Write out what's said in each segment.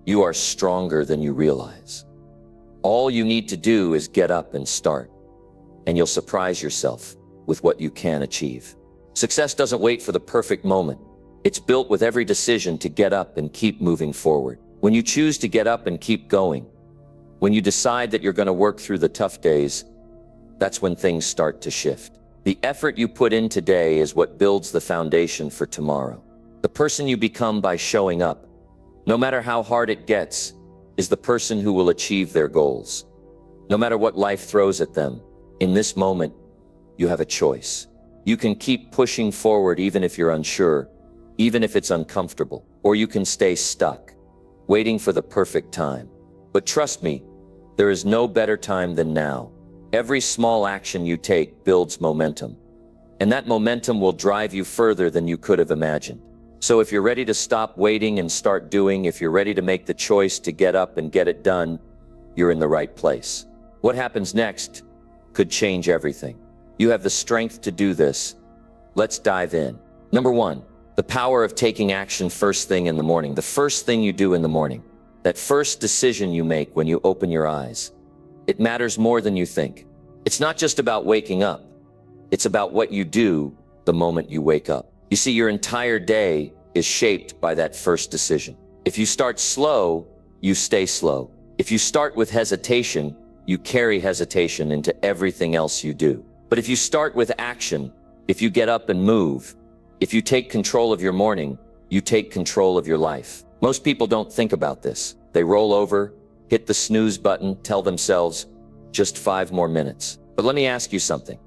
You are stronger than you realize. All you need to do is get up and start, and you'll surprise yourself with what you can achieve. Success doesn't wait for the perfect moment. It's built with every decision to get up and keep moving forward. When you choose to get up and keep going, when you decide that you're going to work through the tough days, that's when things start to shift. The effort you put in today is what builds the foundation for tomorrow. The person you become by showing up, no matter how hard it gets, is the person who will achieve their goals. No matter what life throws at them, in this moment, you have a choice. You can keep pushing forward even if you're unsure, even if it's uncomfortable, or you can stay stuck, waiting for the perfect time. But trust me, there is no better time than now. Every small action you take builds momentum, and that momentum will drive you further than you could have imagined. So if you're ready to stop waiting and start doing, if you're ready to make the choice to get up and get it done, you're in the right place. What happens next could change everything. You have the strength to do this. Let's dive in. Number 1, the power of taking action first thing in the morning. The first thing you do in the morning, that first decision you make when you open your eyes, it matters more than you think. It's not just about waking up. It's about what you do the moment you wake up. You see, your entire day is shaped by that first decision. If you start slow, you stay slow. If you start with hesitation, you carry hesitation into everything else you do. But if you start with action, if you get up and move, if you take control of your morning, you take control of your life. Most people don't think about this. They roll over, hit the snooze button, tell themselves, just 5 more minutes. But let me ask you something.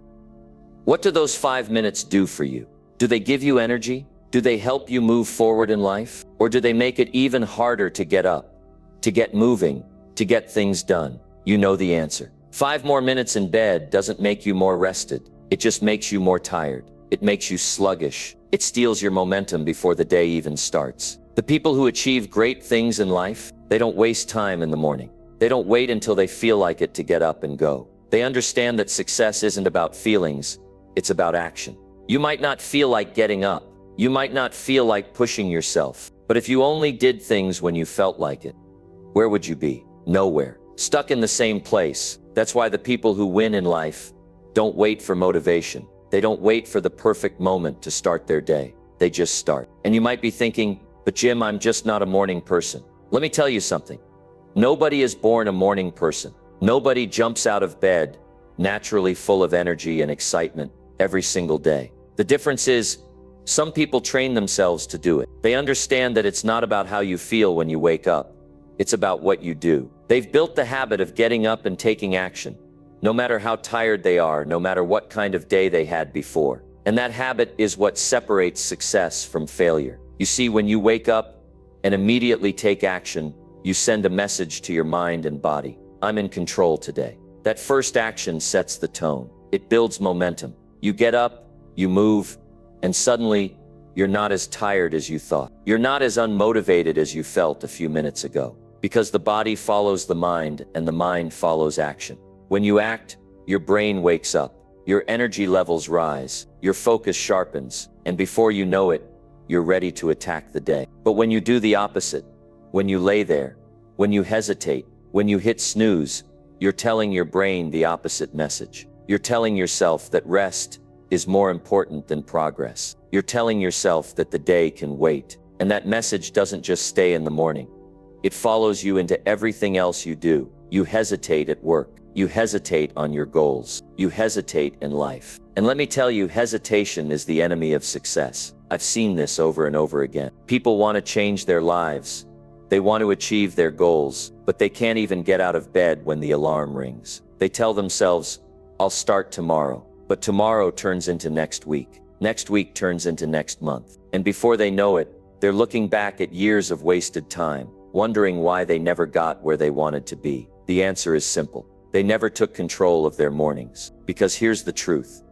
What do those 5 minutes do for you? Do they give you energy? Do they help you move forward in life? Or do they make it even harder to get up, to get moving, to get things done? You know the answer. 5 more minutes in bed doesn't make you more rested. It just makes you more tired. It makes you sluggish. It steals your momentum before the day even starts. The people who achieve great things in life, they don't waste time in the morning. They don't wait until they feel like it to get up and go. They understand that success isn't about feelings, it's about action. You might not feel like getting up. You might not feel like pushing yourself. But if you only did things when you felt like it, where would you be? Nowhere. Stuck in the same place. That's why the people who win in life don't wait for motivation. They don't wait for the perfect moment to start their day. They just start. And you might be thinking, but Jim, I'm just not a morning person. Let me tell you something. Nobody is born a morning person. Nobody jumps out of bed naturally full of energy and excitement every single day. The difference is, some people train themselves to do it. They understand that it's not about how you feel when you wake up. It's about what you do. They've built the habit of getting up and taking action, no matter how tired they are, no matter what kind of day they had before. And that habit is what separates success from failure. You see, when you wake up and immediately take action, you send a message to your mind and body. I'm in control today. That first action sets the tone. It builds momentum. You get up, you move, and suddenly you're not as tired as you thought. You're not as unmotivated as you felt a few minutes ago, because the body follows the mind and the mind follows action. When you act, your brain wakes up, your energy levels rise, your focus sharpens, and before you know it, you're ready to attack the day. But when you do the opposite, when you lay there, when you hesitate, when you hit snooze, you're telling your brain the opposite message. You're telling yourself that rest is more important than progress. You're telling yourself that the day can wait. And that message doesn't just stay in the morning. It follows you into everything else you do. You hesitate at work. You hesitate on your goals. You hesitate in life. And let me tell you, hesitation is the enemy of success. I've seen this over and over again. People want to change their lives. They want to achieve their goals, but they can't even get out of bed when the alarm rings. They tell themselves, I'll start tomorrow. But tomorrow turns into next week. Next week turns into next month. And before they know it, they're looking back at years of wasted time, wondering why they never got where they wanted to be. The answer is simple. They never took control of their mornings. Because here's the truth.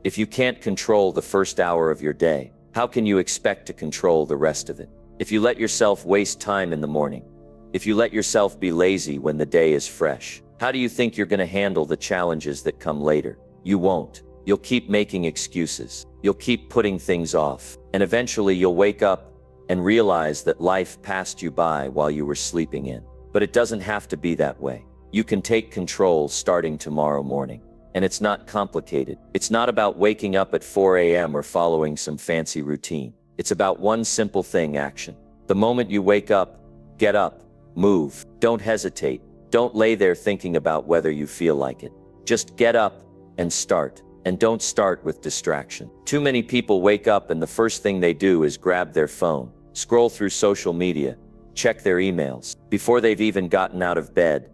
If you can't control the first hour of your day, how can you expect to control the rest of it? If you let yourself waste time in the morning, if you let yourself be lazy when the day is fresh, how do you think you're going to handle the challenges that come later? You won't. You'll keep making excuses. You'll keep putting things off. And eventually you'll wake up and realize that life passed you by while you were sleeping in. But it doesn't have to be that way. You can take control starting tomorrow morning. And it's not complicated. It's not about waking up at 4 a.m. or following some fancy routine. It's about one simple thing: action. The moment you wake up, get up, move. Don't hesitate. Don't lay there thinking about whether you feel like it. Just get up and start. And don't start with distraction. Too many people wake up and the first thing they do is grab their phone, scroll through social media, check their emails. Before they've even gotten out of bed,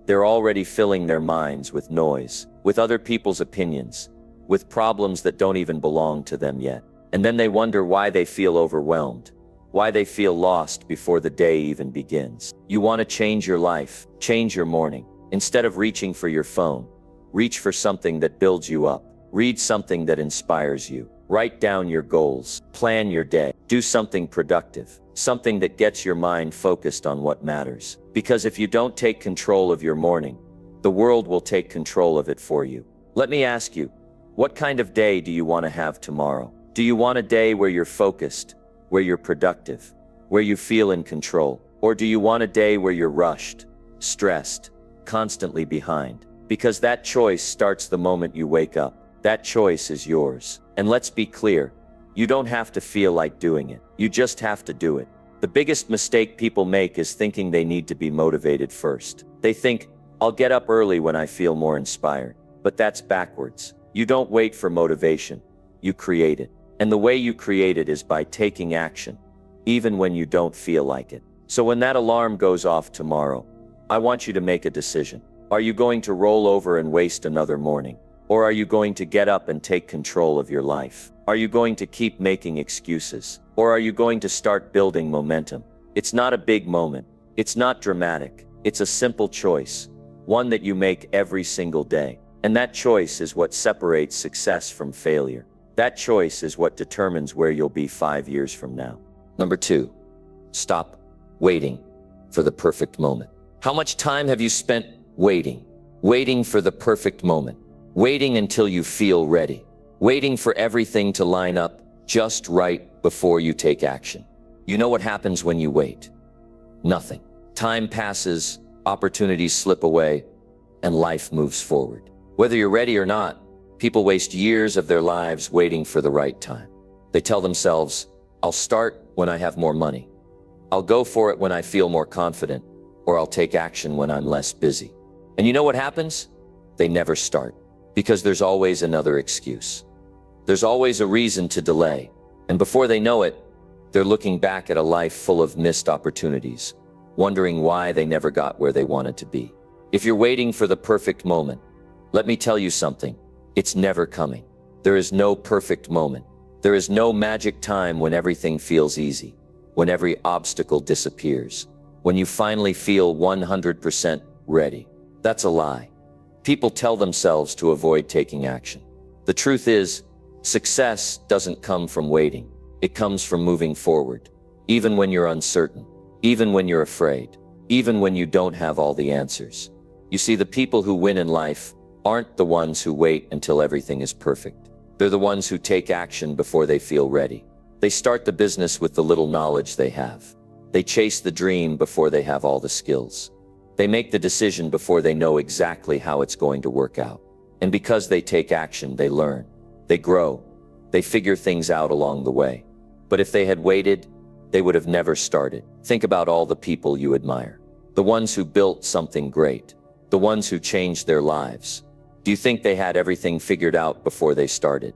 they're already filling their minds with noise, with other people's opinions, with problems that don't even belong to them yet. And then they wonder why they feel overwhelmed, why they feel lost before the day even begins. You want to change your life, change your morning. Instead of reaching for your phone, reach for something that builds you up. Read something that inspires you. Write down your goals. Plan your day. Do something productive. Something that gets your mind focused on what matters. Because if you don't take control of your morning, the world will take control of it for you. Let me ask you, what kind of day do you want to have tomorrow? Do you want a day where you're focused, where you're productive, where you feel in control? Or do you want a day where you're rushed, stressed, constantly behind? Because that choice starts the moment you wake up. That choice is yours. And let's be clear, you don't have to feel like doing it. You just have to do it. The biggest mistake people make is thinking they need to be motivated first. They think, I'll get up early when I feel more inspired. But that's backwards. You don't wait for motivation. You create it. And the way you create it is by taking action, even when you don't feel like it. So when that alarm goes off tomorrow, I want you to make a decision. Are you going to roll over and waste another morning? Or are you going to get up and take control of your life? Are you going to keep making excuses? Or are you going to start building momentum? It's not a big moment. It's not dramatic. It's a simple choice, one that you make every single day. And that choice is what separates success from failure. That choice is what determines where you'll be 5 years from now. Number 2, stop waiting for the perfect moment. How much time have you spent waiting? Waiting for the perfect moment. Waiting until you feel ready. Waiting for everything to line up just right before you take action. You know what happens when you wait? Nothing. Time passes, opportunities slip away, and life moves forward. Whether you're ready or not, people waste years of their lives waiting for the right time. They tell themselves, I'll start when I have more money. I'll go for it when I feel more confident, or I'll take action when I'm less busy. And you know what happens? They never start. Because there's always another excuse. There's always a reason to delay. And before they know it, they're looking back at a life full of missed opportunities, wondering why they never got where they wanted to be. If you're waiting for the perfect moment, let me tell you something. It's never coming. There is no perfect moment. There is no magic time when everything feels easy, when every obstacle disappears, when you finally feel 100% ready. That's a lie. People tell themselves to avoid taking action. The truth is, success doesn't come from waiting. It comes from moving forward, even when you're uncertain, even when you're afraid, even when you don't have all the answers. You see, the people who win in life aren't the ones who wait until everything is perfect. They're the ones who take action before they feel ready. They start the business with the little knowledge they have. They chase the dream before they have all the skills. They make the decision before they know exactly how it's going to work out. And because they take action, they learn, they grow, they figure things out along the way. But if they had waited, they would have never started. Think about all the people you admire. The ones who built something great. The ones who changed their lives. Do you think they had everything figured out before they started?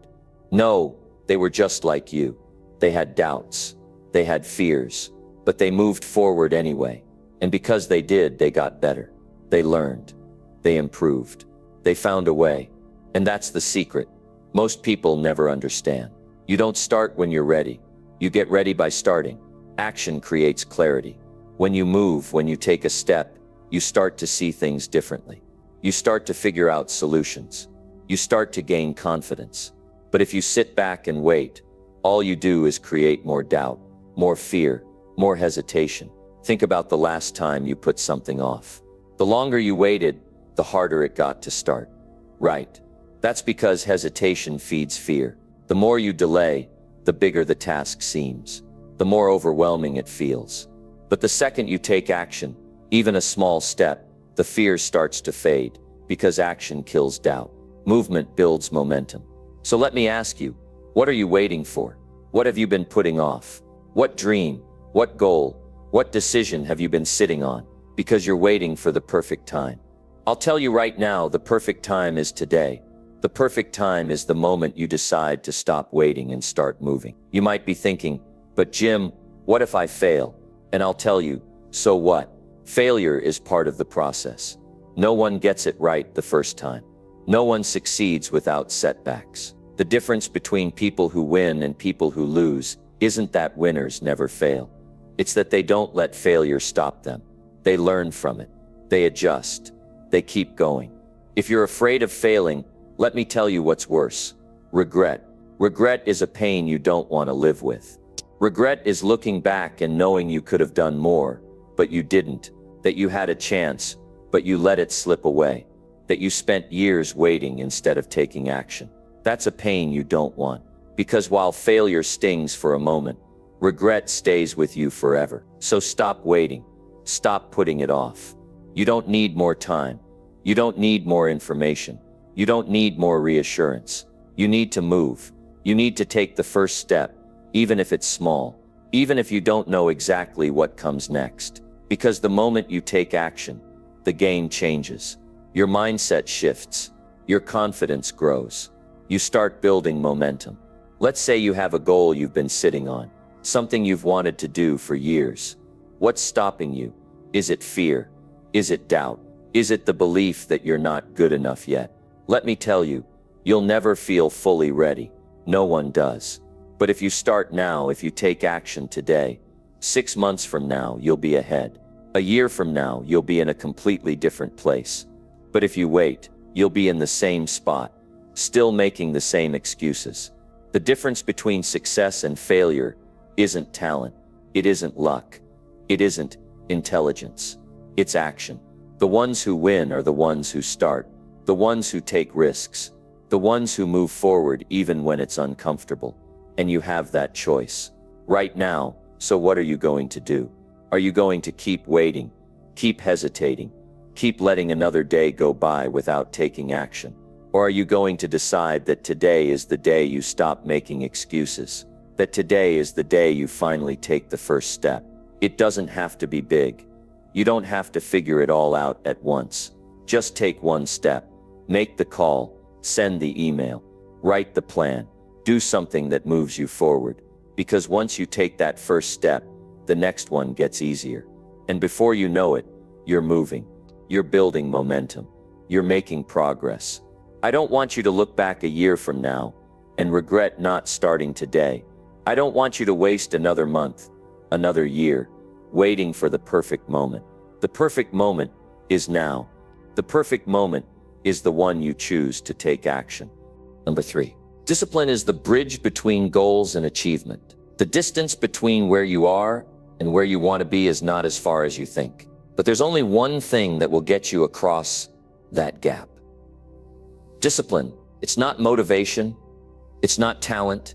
No, they were just like you. They had doubts. They had fears. But they moved forward anyway. And because they did, they got better. They learned. They improved. They found a way. And that's the secret. Most people never understand. You don't start when you're ready. You get ready by starting. Action creates clarity. When you move, when you take a step, you start to see things differently. You start to figure out solutions. You start to gain confidence. But if you sit back and wait, all you do is create more doubt, more fear, more hesitation. Think about the last time you put something off. The longer you waited, the harder it got to start. Right. That's because hesitation feeds fear. The more you delay, the bigger the task seems. the more overwhelming it feels. But the second you take action, even a small step, the fear starts to fade, because action kills doubt. Movement builds momentum. So let me ask you, what are you waiting for? What have you been putting off? What dream, what goal, what decision have you been sitting on? Because you're waiting for the perfect time. I'll tell you right now, the perfect time is today. The perfect time is the moment you decide to stop waiting and start moving. You might be thinking, but Jim, what if I fail? And I'll tell you, so what? Failure is part of the process. No one gets it right the first time. No one succeeds without setbacks. The difference between people who win and people who lose isn't that winners never fail. It's that they don't let failure stop them. They learn from it. They adjust. They keep going. If you're afraid of failing, let me tell you what's worse. Regret. Regret is a pain you don't want to live with. Regret is looking back and knowing you could have done more, but you didn't. That you had a chance, but you let it slip away. That you spent years waiting instead of taking action. That's a pain you don't want. Because while failure stings for a moment, regret stays with you forever. So stop waiting. Stop putting it off. You don't need more time. You don't need more information. You don't need more reassurance. You need to move. You need to take the first step, even if it's small, even if you don't know exactly what comes next. Because the moment you take action, the game changes. Your mindset shifts. Your confidence grows. You start building momentum. Let's say you have a goal you've been sitting on, something you've wanted to do for years. What's stopping you? Is it fear? Is it doubt? Is it the belief that you're not good enough yet? Let me tell you, you'll never feel fully ready. No one does. But if you start now, if you take action today, 6 months from now, you'll be ahead. A year from now, you'll be in a completely different place. But if you wait, you'll be in the same spot, still making the same excuses. The difference between success and failure isn't talent. It isn't luck. It isn't intelligence. It's action. The ones who win are the ones who start, the ones who take risks, the ones who move forward even when it's uncomfortable. And you have that choice right now. So what are you going to do? Are you going to keep waiting, keep hesitating, keep letting another day go by without taking action? Or are you going to decide that today is the day you stop making excuses, that today is the day you finally take the first step? It doesn't have to be big. You don't have to figure it all out at once. Just take one step. Make the call, send the email, write the plan, do something that moves you forward. Because once you take that first step, the next one gets easier. And before you know it, you're moving. You're building momentum. You're making progress. I don't want you to look back a year from now and regret not starting today. I don't want you to waste another month, another year, waiting for the perfect moment. The perfect moment is now. The perfect moment is the one you choose to take action. Number 3. Discipline is the bridge between goals and achievement. The distance between where you are and where you want to be is not as far as you think. But there's only one thing that will get you across that gap. Discipline. It's not motivation. It's not talent.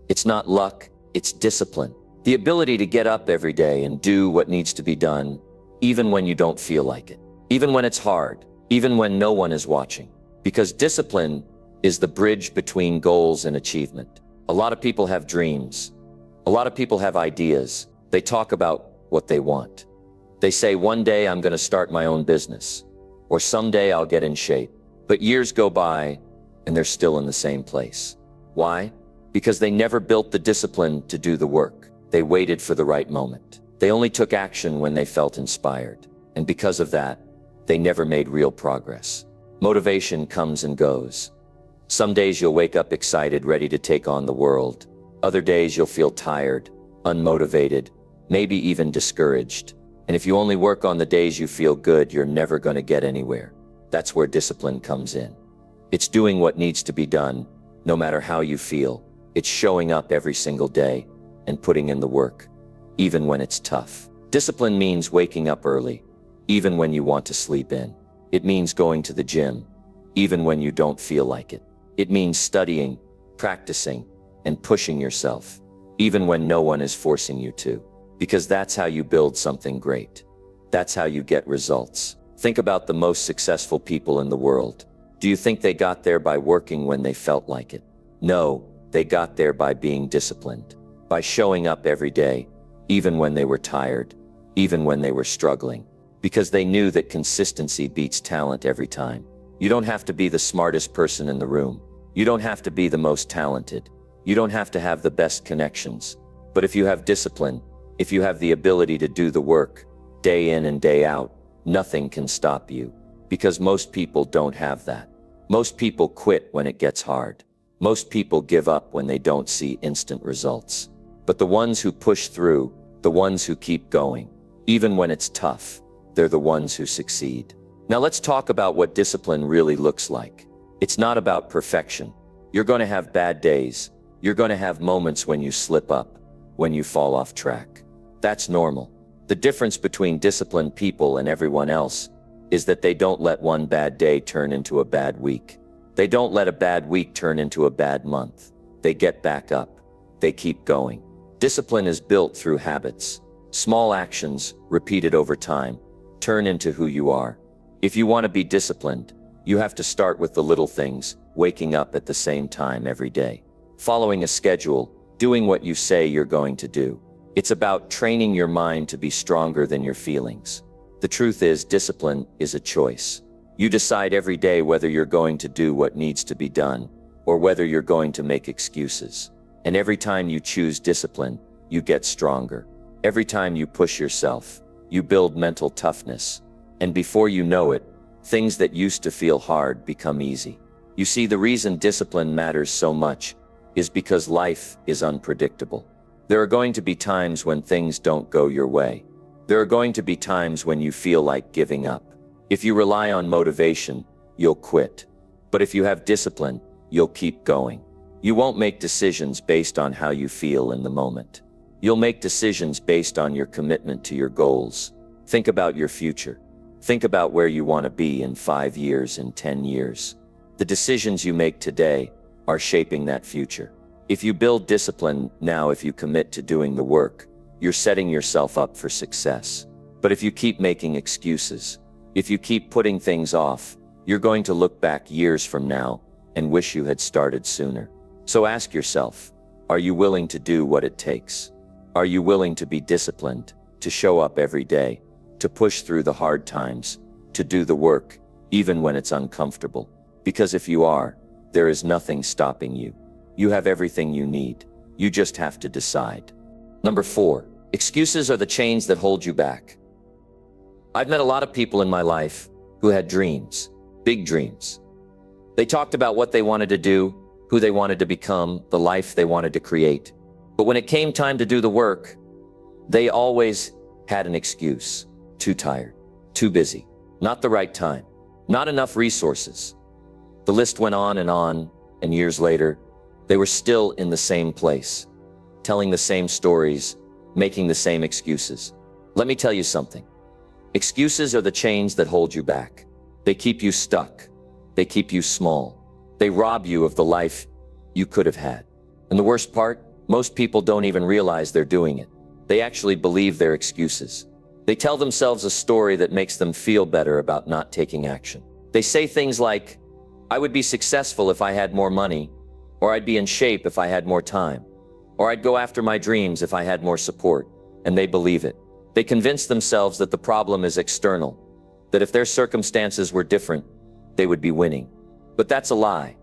It's not luck. It's discipline. The ability to get up every day and do what needs to be done, even when you don't feel like it. Even when it's hard. Even when no one is watching. Because discipline is the bridge between goals and achievement. A lot of people have dreams. A lot of people have ideas. They talk about what they want. They say, one day I'm going to start my own business, or someday I'll get in shape. But years go by and they're still in the same place. Why? Because they never built the discipline to do the work. They waited for the right moment. They only took action when they felt inspired. And because of that, they never made real progress. Motivation comes and goes. Some days you'll wake up excited, ready to take on the world. Other days you'll feel tired, unmotivated, maybe even discouraged. And if you only work on the days you feel good, you're never going to get anywhere. That's where discipline comes in. It's doing what needs to be done, no matter how you feel. It's showing up every single day and putting in the work, even when it's tough. Discipline means waking up early, even when you want to sleep in. It means going to the gym, even when you don't feel like it. It means studying, practicing, and pushing yourself, even when no one is forcing you to. Because that's how you build something great. That's how you get results. Think about the most successful people in the world. Do you think they got there by working when they felt like it? No, they got there by being disciplined, by showing up every day, even when they were tired, even when they were struggling, because they knew that consistency beats talent every time. You don't have to be the smartest person in the room. You don't have to be the most talented. You don't have to have the best connections. But if you have discipline, if you have the ability to do the work, day in and day out, nothing can stop you. Because most people don't have that. Most people quit when it gets hard. Most people give up when they don't see instant results. But the ones who push through, the ones who keep going, even when it's tough, they're the ones who succeed. Now let's talk about what discipline really looks like. It's not about perfection. You're going to have bad days. You're going to have moments when you slip up, when you fall off track. That's normal. The difference between disciplined people and everyone else is that they don't let one bad day turn into a bad week. They don't let a bad week turn into a bad month. They get back up. They keep going. Discipline is built through habits. Small actions, repeated over time, turn into who you are. If you want to be disciplined, you have to start with the little things, waking up at the same time every day, following a schedule, doing what you say you're going to do. It's about training your mind to be stronger than your feelings. The truth is, discipline is a choice. You decide every day whether you're going to do what needs to be done, or whether you're going to make excuses. And every time you choose discipline, you get stronger. Every time you push yourself, you build mental toughness. And before you know it, things that used to feel hard become easy. You see, the reason discipline matters so much is because life is unpredictable. There are going to be times when things don't go your way. There are going to be times when you feel like giving up. If you rely on motivation, you'll quit. But if you have discipline, you'll keep going. You won't make decisions based on how you feel in the moment. You'll make decisions based on your commitment to your goals. Think about your future. Think about where you want to be in 5 years, in 10 years. The decisions you make today are shaping that future. If you build discipline now, if you commit to doing the work, you're setting yourself up for success. But if you keep making excuses, if you keep putting things off, you're going to look back years from now and wish you had started sooner. So ask yourself, are you willing to do what it takes? Are you willing to be disciplined, to show up every day, to push through the hard times, to do the work, even when it's uncomfortable? Because if you are, there is nothing stopping you. You have everything you need. You just have to decide. Number 4, excuses are the chains that hold you back. I've met a lot of people in my life who had dreams, big dreams. They talked about what they wanted to do, who they wanted to become, the life they wanted to create. But when it came time to do the work, they always had an excuse. Too tired, too busy, not the right time, not enough resources. The list went on, and years later, they were still in the same place, telling the same stories, making the same excuses. Let me tell you something. Excuses are the chains that hold you back. They keep you stuck. They keep you small. They rob you of the life you could have had. And the worst part, most people don't even realize they're doing it. They actually believe their excuses. They tell themselves a story that makes them feel better about not taking action. They say things like, I would be successful if I had more money, or I'd be in shape if I had more time, or I'd go after my dreams if I had more support. And they believe it. They convince themselves that the problem is external, that if their circumstances were different, they would be winning. But that's a lie.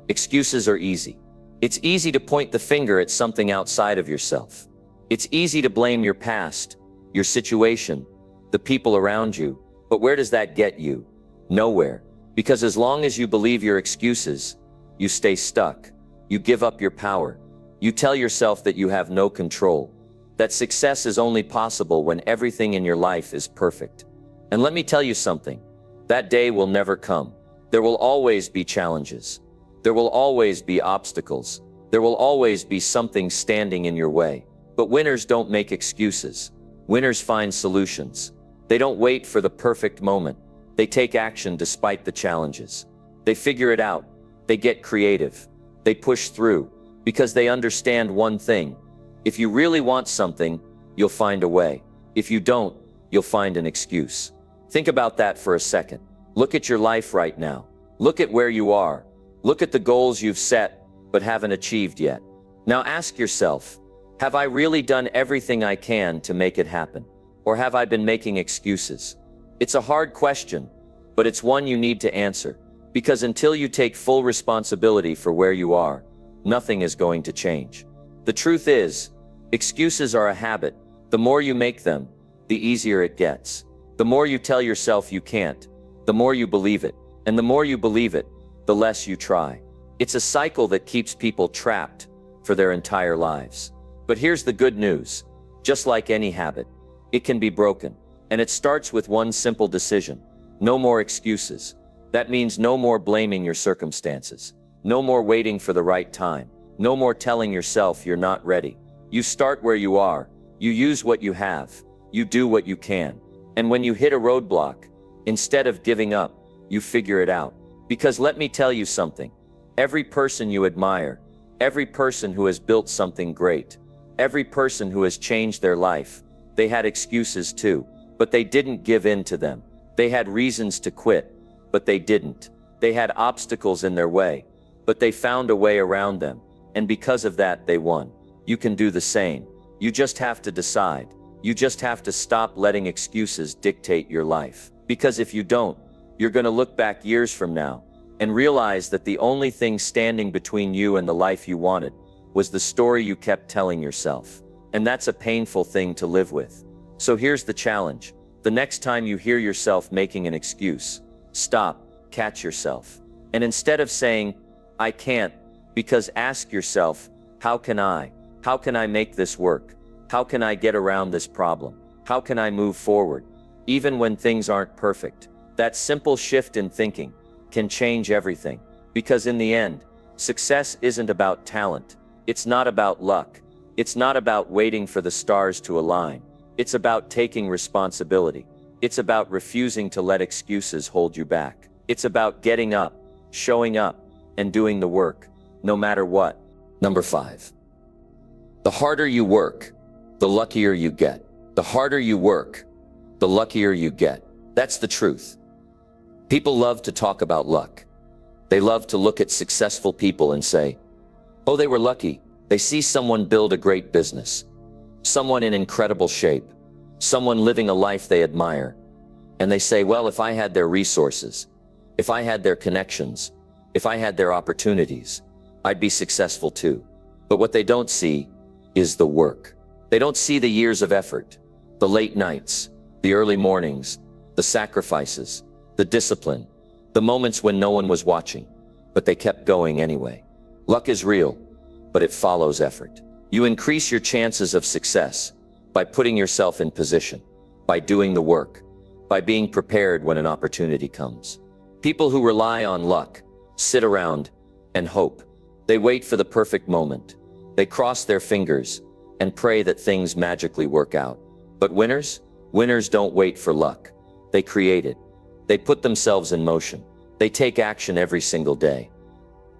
Excuses are easy. It's easy to point the finger at something outside of yourself. It's easy to blame your past, your situation, the people around you. But where does that get you? Nowhere. Because as long as you believe your excuses, you stay stuck. You give up your power. You tell yourself that you have no control, that success is only possible when everything in your life is perfect. And let me tell you something, that day will never come. There will always be challenges. There will always be obstacles. There will always be something standing in your way. But winners don't make excuses. Winners find solutions. They don't wait for the perfect moment. They take action despite the challenges. They figure it out. They get creative. They push through because they understand one thing. If you really want something, you'll find a way. If you don't, you'll find an excuse. Think about that for a second. Look at your life right now. Look at where you are. Look at the goals you've set, but haven't achieved yet. Now ask yourself, have I really done everything I can to make it happen? Or have I been making excuses? It's a hard question, but it's one you need to answer. Because until you take full responsibility for where you are, nothing is going to change. The truth is, excuses are a habit. The more you make them, the easier it gets. The more you tell yourself you can't, the more you believe it. And the more you believe it, the less you try. It's a cycle that keeps people trapped for their entire lives. But here's the good news. Just like any habit, it can be broken. And it starts with one simple decision. No more excuses. That means no more blaming your circumstances. No more waiting for the right time. No more telling yourself you're not ready. You start where you are. You use what you have. You do what you can. And when you hit a roadblock, instead of giving up, you figure it out. Because let me tell you something. Every person you admire, every person who has built something great, every person who has changed their life, they had excuses too, but they didn't give in to them. They had reasons to quit, but they didn't. They had obstacles in their way, but they found a way around them. And because of that, they won. You can do the same. You just have to decide. You just have to stop letting excuses dictate your life. Because if you don't, you're going to look back years from now and realize that the only thing standing between you and the life you wanted was the story you kept telling yourself. And that's a painful thing to live with. So here's the challenge. The next time you hear yourself making an excuse, stop, catch yourself. And instead of saying, I can't, because ask yourself, how can I? How can I make this work? How can I get around this problem? How can I move forward? Even when things aren't perfect. That simple shift in thinking can change everything. Because in the end, success isn't about talent. It's not about luck. It's not about waiting for the stars to align. It's about taking responsibility. It's about refusing to let excuses hold you back. It's about getting up, showing up, and doing the work, no matter what. Number 5. The harder you work, the luckier you get. The harder you work, the luckier you get. That's the truth. People love to talk about luck. They love to look at successful people and say, oh, they were lucky. They see someone build a great business, someone in incredible shape, someone living a life they admire. And they say, well, if I had their resources, if I had their connections, if I had their opportunities, I'd be successful too. But what they don't see is the work. They don't see the years of effort, the late nights, the early mornings, the sacrifices, the discipline, the moments when no one was watching, but they kept going anyway. Luck is real, but it follows effort. You increase your chances of success by putting yourself in position, by doing the work, by being prepared when an opportunity comes. People who rely on luck sit around and hope. They wait for the perfect moment. They cross their fingers and pray that things magically work out. But winners don't wait for luck. They create it. They put themselves in motion. They take action every single day.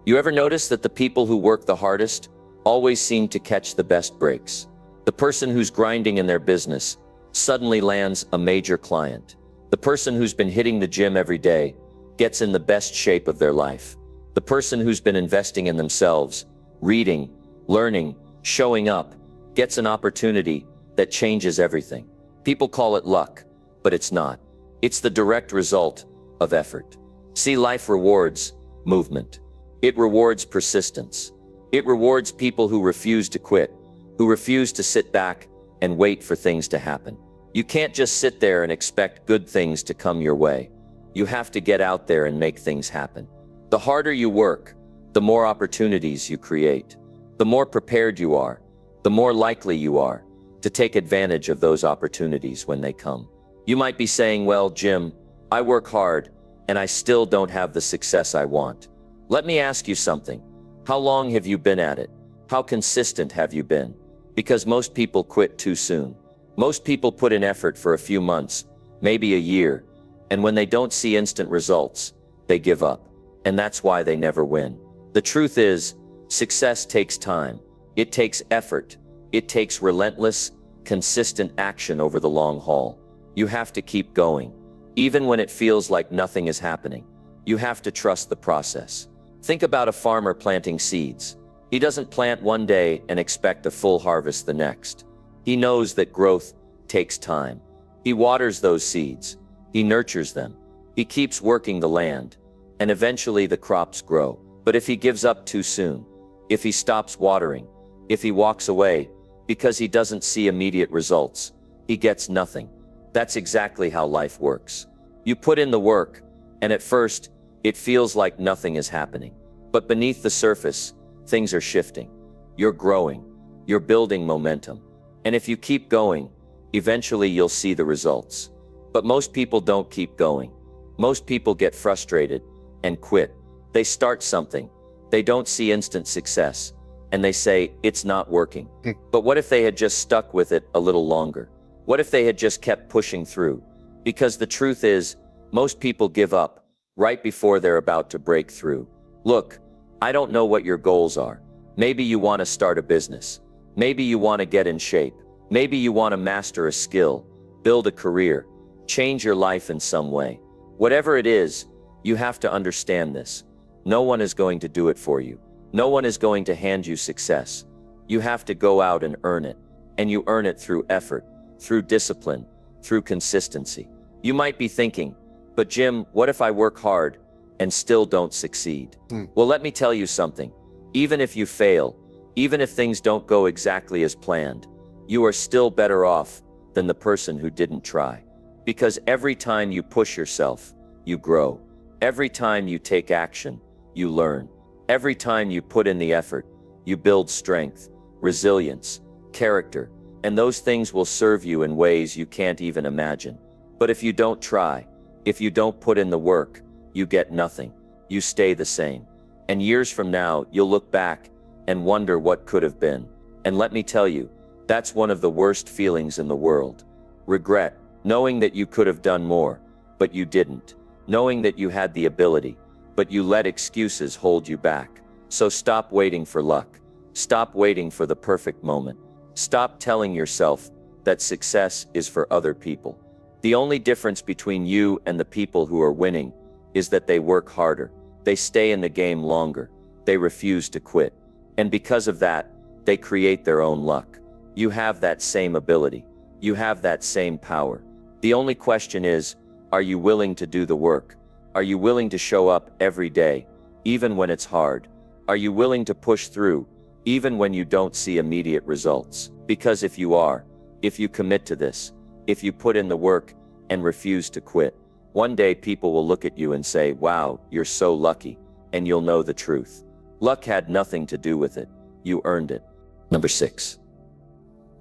You ever notice that the people who work the hardest always seem to catch the best breaks? The person who's grinding in their business suddenly lands a major client. The person who's been hitting the gym every day gets in the best shape of their life. The person who's been investing in themselves, reading, learning, showing up, gets an opportunity that changes everything. People call it luck, but it's not. It's the direct result of effort. See, life rewards movement. It rewards persistence. It rewards people who refuse to quit, who refuse to sit back and wait for things to happen. You can't just sit there and expect good things to come your way. You have to get out there and make things happen. The harder you work, the more opportunities you create. The more prepared you are, the more likely you are to take advantage of those opportunities when they come. You might be saying, well, Jim, I work hard and I still don't have the success I want. Let me ask you something. How long have you been at it? How consistent have you been? Because most people quit too soon. Most people put in effort for a few months, maybe a year, and when they don't see instant results, they give up. And that's why they never win. The truth is, success takes time. It takes effort. It takes relentless, consistent action over the long haul. You have to keep going, even when it feels like nothing is happening. You have to trust the process. Think about a farmer planting seeds. He doesn't plant one day and expect a full harvest the next. He knows that growth takes time. He waters those seeds. He nurtures them. He keeps working the land. And eventually the crops grow. But if he gives up too soon, if he stops watering, if he walks away because he doesn't see immediate results, he gets nothing. That's exactly how life works. You put in the work, and at first, it feels like nothing is happening. But beneath the surface, things are shifting. You're growing. You're building momentum. And if you keep going, eventually you'll see the results. But most people don't keep going. Most people get frustrated and quit. They start something. They don't see instant success. And they say, it's not working. But what if they had just stuck with it a little longer? What if they had just kept pushing through? Because the truth is, most people give up right before they're about to break through. Look, I don't know what your goals are. Maybe you want to start a business. Maybe you want to get in shape. Maybe you want to master a skill, build a career, change your life in some way. Whatever it is, you have to understand this. No one is going to do it for you. No one is going to hand you success. You have to go out and earn it. And you earn it through effort, through discipline, through consistency. You might be thinking, but Jim, what if I work hard and still don't succeed? Well, let me tell you something. Even if you fail, even if things don't go exactly as planned, you are still better off than the person who didn't try. Because every time you push yourself, you grow. Every time you take action, you learn. Every time you put in the effort, you build strength, resilience, character, and those things will serve you in ways you can't even imagine. But if you don't try, if you don't put in the work, you get nothing. You stay the same. And years from now, you'll look back and wonder what could have been. And let me tell you, that's one of the worst feelings in the world. Regret, knowing that you could have done more, but you didn't. Knowing that you had the ability, but you let excuses hold you back. So stop waiting for luck. Stop waiting for the perfect moment. Stop telling yourself that success is for other people. The only difference between you and the people who are winning is that they work harder. They stay in the game longer. They refuse to quit. And because of that, they create their own luck. You have that same ability. You have that same power. The only question is, are you willing to do the work? Are you willing to show up every day, even when it's hard? Are you willing to push through, even when you don't see immediate results? Because if you are, if you commit to this, if you put in the work and refuse to quit, one day people will look at you and say, wow, you're so lucky, and you'll know the truth. Luck had nothing to do with it. You earned it. Number 6.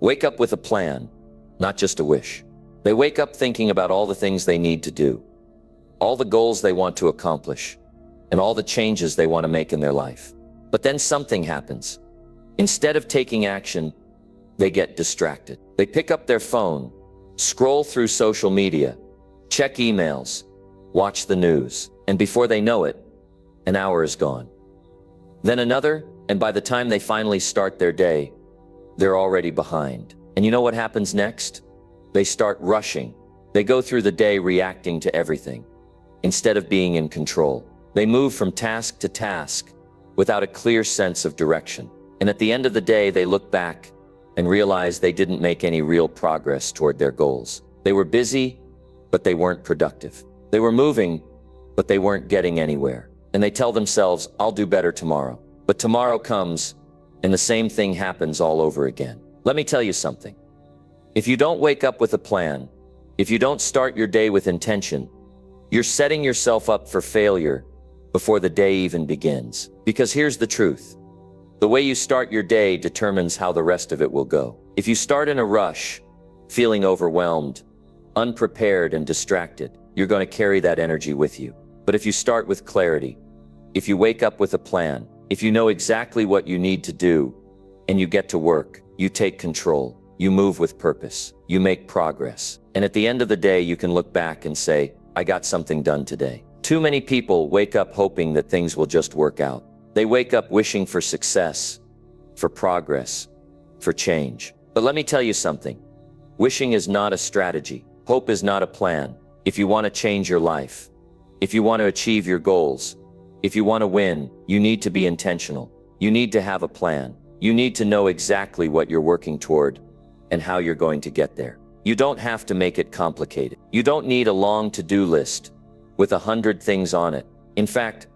Wake up with a plan, not just a wish. They wake up thinking about all the things they need to do, all the goals they want to accomplish, and all the changes they want to make in their life. But then something happens. Instead of taking action, they get distracted. They pick up their phone, scroll through social media, check emails, watch the news, and before they know it, an hour is gone. Then another, and by the time they finally start their day, they're already behind. And you know what happens next? They start rushing. They go through the day reacting to everything, instead of being in control. They move from task to task without a clear sense of direction. And at the end of the day, they look back and realize they didn't make any real progress toward their goals. They were busy, but they weren't productive. They were moving, but they weren't getting anywhere. And they tell themselves, I'll do better tomorrow. But tomorrow comes, and the same thing happens all over again. Let me tell you something. If you don't wake up with a plan, if you don't start your day with intention, you're setting yourself up for failure before the day even begins. Because here's the truth. The way you start your day determines how the rest of it will go. If you start in a rush, feeling overwhelmed, unprepared and distracted, you're going to carry that energy with you. But if you start with clarity, if you wake up with a plan, if you know exactly what you need to do, and you get to work, you take control, you move with purpose, you make progress. And at the end of the day, you can look back and say, I got something done today. Too many people wake up hoping that things will just work out. They wake up wishing for success, for progress, for change. But let me tell you something. Wishing is not a strategy. Hope is not a plan. If you want to change your life, if you want to achieve your goals, if you want to win, you need to be intentional. You need to have a plan. You need to know exactly what you're working toward and how you're going to get there. You don't have to make it complicated. You don't need a long to-do list with 100 things on it. In fact,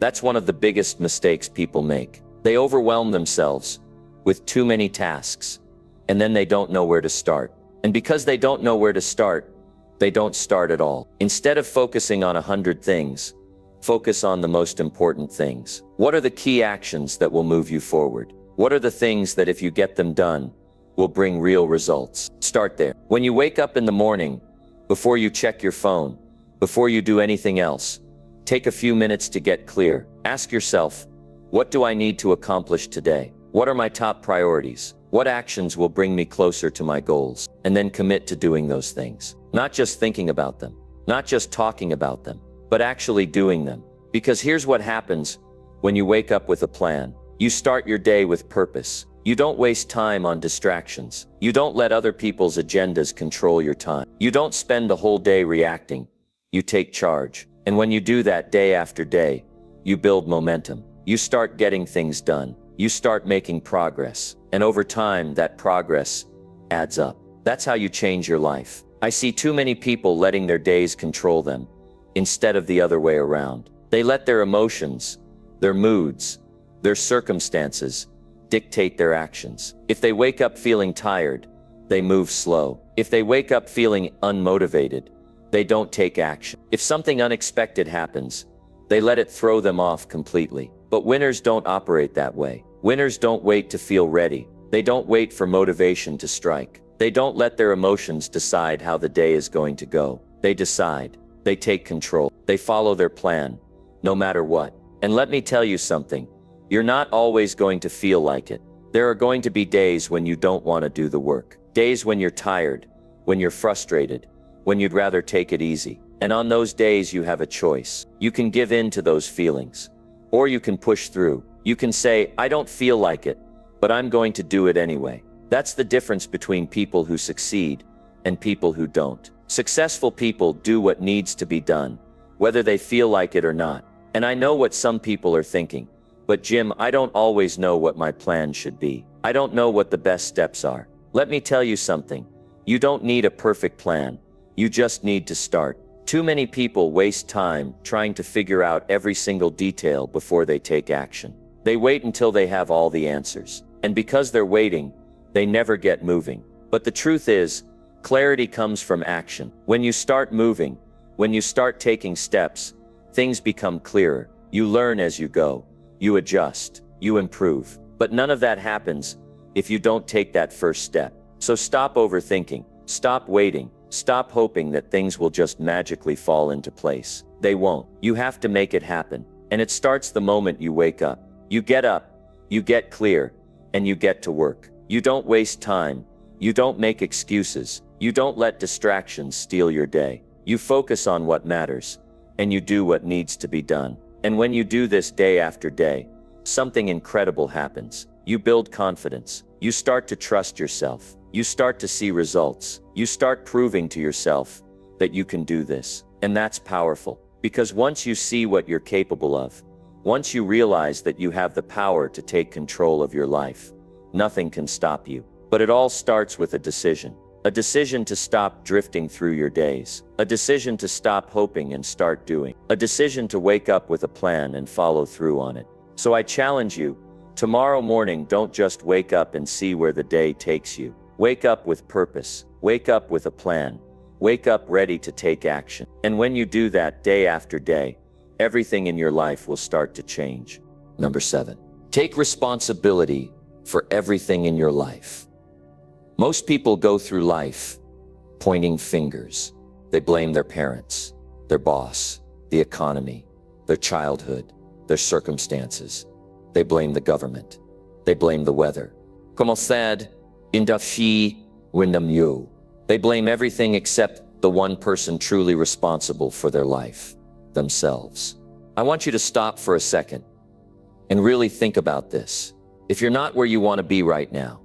that's one of the biggest mistakes people make. They overwhelm themselves with too many tasks, and then they don't know where to start. And because they don't know where to start, they don't start at all. Instead of focusing on 100 things, focus on the most important things. What are the key actions that will move you forward? What are the things that if you get them done, will bring real results? Start there. When you wake up in the morning, before you check your phone, before you do anything else, take a few minutes to get clear. Ask yourself, what do I need to accomplish today? What are my top priorities? What actions will bring me closer to my goals? And then commit to doing those things. Not just thinking about them, not just talking about them, but actually doing them. Because here's what happens when you wake up with a plan. You start your day with purpose. You don't waste time on distractions. You don't let other people's agendas control your time. You don't spend the whole day reacting. You take charge. And when you do that day after day, you build momentum. You start getting things done. You start making progress. And over time, that progress adds up. That's how you change your life. I see too many people letting their days control them instead of the other way around. They let their emotions, their moods, their circumstances dictate their actions. If they wake up feeling tired, they move slow. If they wake up feeling unmotivated, they don't take action. If something unexpected happens, they let it throw them off completely. But winners don't operate that way. Winners don't wait to feel ready. They don't wait for motivation to strike. They don't let their emotions decide how the day is going to go. They decide. They take control. They follow their plan, no matter what. And let me tell you something. You're not always going to feel like it. There are going to be days when you don't want to do the work. Days when you're tired, when you're frustrated, when you'd rather take it easy. And on those days you have a choice. You can give in to those feelings, or you can push through. You can say, I don't feel like it, but I'm going to do it anyway. That's the difference between people who succeed and people who don't. Successful people do what needs to be done, whether they feel like it or not. And I know what some people are thinking. But Jim, I don't always know what my plan should be. I don't know what the best steps are. Let me tell you something. You don't need a perfect plan. You just need to start. Too many people waste time trying to figure out every single detail before they take action. They wait until they have all the answers. And because they're waiting, they never get moving. But the truth is, clarity comes from action. When you start moving, when you start taking steps, things become clearer. You learn as you go. You adjust, you improve. But none of that happens if you don't take that first step. So stop overthinking, stop waiting, stop hoping that things will just magically fall into place. They won't. You have to make it happen. And it starts the moment you wake up. You get up, you get clear, and you get to work. You don't waste time. You don't make excuses. You don't let distractions steal your day. You focus on what matters, and you do what needs to be done. And when you do this day after day, something incredible happens. You build confidence. You start to trust yourself. You start to see results. You start proving to yourself that you can do this. And that's powerful. Because once you see what you're capable of, once you realize that you have the power to take control of your life, nothing can stop you. But it all starts with a decision. A decision to stop drifting through your days. A decision to stop hoping and start doing. A decision to wake up with a plan and follow through on it. So I challenge you, tomorrow morning, don't just wake up and see where the day takes you. Wake up with purpose. Wake up with a plan. Wake up ready to take action. And when you do that day after day, everything in your life will start to change. Number 7, take responsibility for everything in your life. Most people go through life pointing fingers. They blame their parents, their boss, the economy, their childhood, their circumstances. They blame the government. They blame the weather. Como said, indafi windam. They blame everything except the one person truly responsible for their life, themselves. I want you to stop for a second and really think about this. If you're not where you want to be right now,